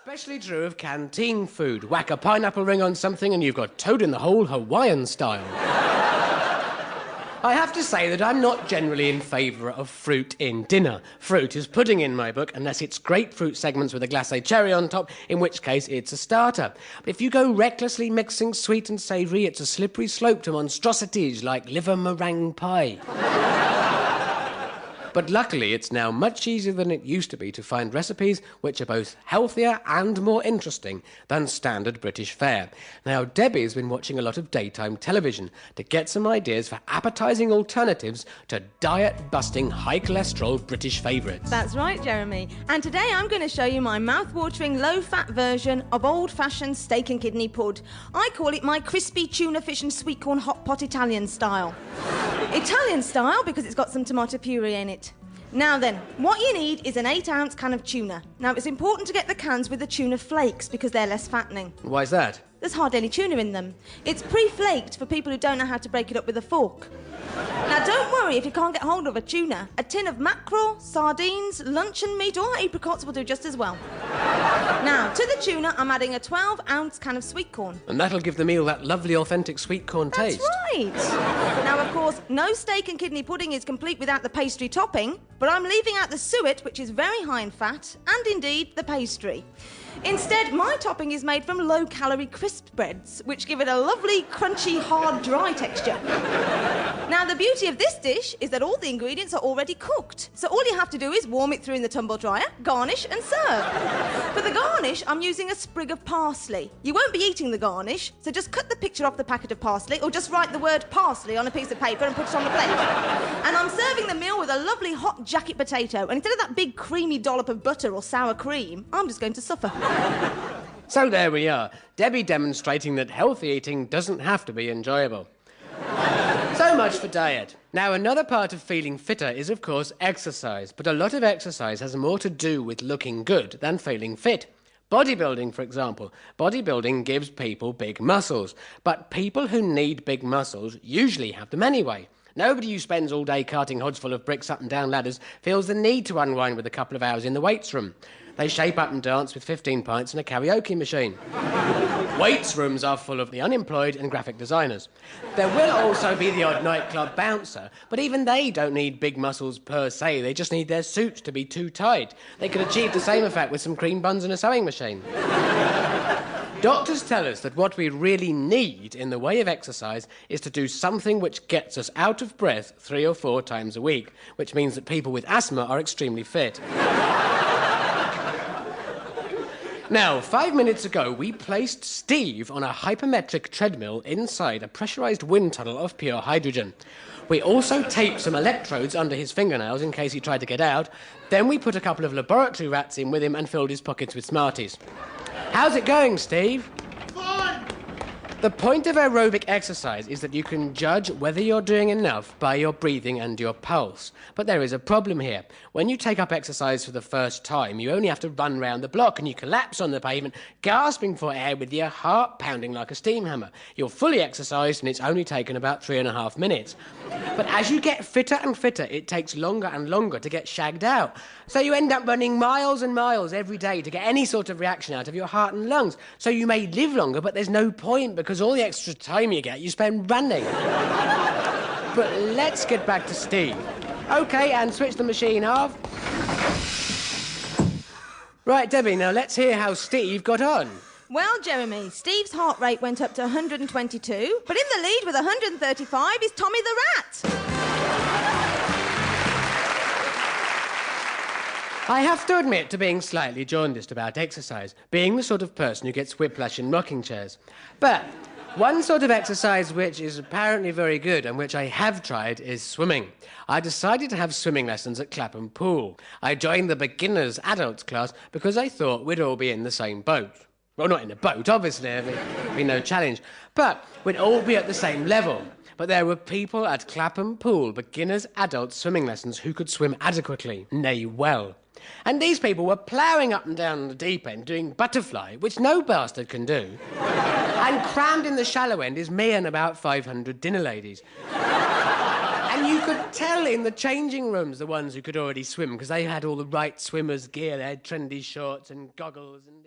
Especially true of canteen food. Whack a pineapple ring on something and you've got toad in the hole Hawaiian style. I have to say that I'm not generally in favour of fruit in dinner. Fruit is pudding in my book, unless it's grapefruit segments with a glacé cherry on top, in which case it's a starter. But if you go recklessly mixing sweet and savoury, it's a slippery slope to monstrosities like liver meringue pie. But luckily, it's now much easier than it used to be to find recipes which are both healthier and more interesting than standard British fare. Now, Debbie's been watching a lot of daytime television to get some ideas for appetising alternatives to diet-busting, high-cholesterol British favourites. That's right, Jeremy. And today I'm going to show you my mouth-watering, low-fat version of old-fashioned steak and kidney pud. I call it my crispy tuna fish and sweet corn hot pot Italian style. Italian style because it's got some tomato puree in it. Now then, what you need is an 8-ounce can of tuna. Now, it's important to get the cans with the tuna flakes because they're less fattening. Why is that? There's hardly any tuna in them. It's pre-flaked for people who don't know how to break it up with a fork. Now, don't worry if you can't get hold of a tuna. A tin of mackerel, sardines, luncheon meat or apricots will do just as well. Now, to the tuna, I'm adding a 12-ounce can of sweet corn. And that'll give the meal that lovely, authentic sweet corn taste. That's right. Now, of course, no steak and kidney pudding is complete without the pastry topping, but I'm leaving out the suet, which is very high in fat, and indeed the pastry. Instead, my topping is made from low-calorie crisp breads, which give it a lovely, crunchy, hard, dry texture. Now, the beauty of this dish is that all the ingredients are already cooked, so all you have to do is warm it through in the tumble dryer, garnish and serve. For the garnish, I'm using a sprig of parsley. You won't be eating the garnish, so just cut the picture off the packet of parsley, or just write the word parsley on a piece of paper and put it on the plate. And I'm serving the meal with a lovely hot jacket potato, and instead of that big creamy dollop of butter or sour cream, I'm just going to suffer. So there we are, Debbie demonstrating that healthy eating doesn't have to be enjoyable. So much for diet. Now, another part of feeling fitter is, of course, exercise, but a lot of exercise has more to do with looking good than feeling fit. Bodybuilding, for example. Bodybuilding gives people big muscles, but people who need big muscles usually have them anyway. Nobody who spends all day carting hods full of bricks up and down ladders feels the need to unwind with a couple of hours in the weights room. They shape up and dance with 15 pints and a karaoke machine. Weights rooms are full of the unemployed and graphic designers. There will also be the odd nightclub bouncer, but even they don't need big muscles per se. They just need their suits to be too tight. They could achieve the same effect with some cream buns and a sewing machine. Doctors tell us that what we really need in the way of exercise is to do something which gets us out of breath 3 or 4 times a week, which means that people with asthma are extremely fit. Now, 5 minutes ago, we placed Steve on a hypermetric treadmill inside a pressurised wind tunnel of pure hydrogen. We also taped some electrodes under his fingernails in case he tried to get out. Then we put a couple of laboratory rats in with him and filled his pockets with Smarties. How's it going, Steve? Fine! The point of aerobic exercise is that you can judge whether you're doing enough by your breathing and your pulse. But there is a problem here. When you take up exercise for the first time, you only have to run round the block and you collapse on the pavement, gasping for air with your heart pounding like a steam hammer. You're fully exercised and it's only taken about 3.5 minutes. But as you get fitter and fitter, it takes longer and longer to get shagged out. So you end up running miles and miles every day to get any sort of reaction out of your heart and lungs. So you may live longer, but there's no point because all the extra time you get, you spend running. But let's get back to Steve. OK, and switch the machine off. Right, Debbie, now let's hear how Steve got on. Well, Jeremy, Steve's heart rate went up to 122, but in the lead with 135 is Tommy the Rat. I have to admit to being slightly jaundiced about exercise, being the sort of person who gets whiplash in rocking chairs. But one sort of exercise which is apparently very good and which I have tried is swimming. I decided to have swimming lessons at Clapham Pool. I joined the beginners adults class because I thought we'd all be in the same boat. Well, not in a boat, obviously, there'd be no challenge. But we'd all be at the same level. But there were people at Clapham Pool, beginners adult swimming lessons, who could swim adequately, nay, well. And these people were ploughing up and down the deep end, doing butterfly, which no bastard can do. And crammed in the shallow end is me and about 500 dinner ladies. And you could tell in the changing rooms the ones who could already swim, because they had all the right swimmers' gear. They had trendy shorts and goggles and...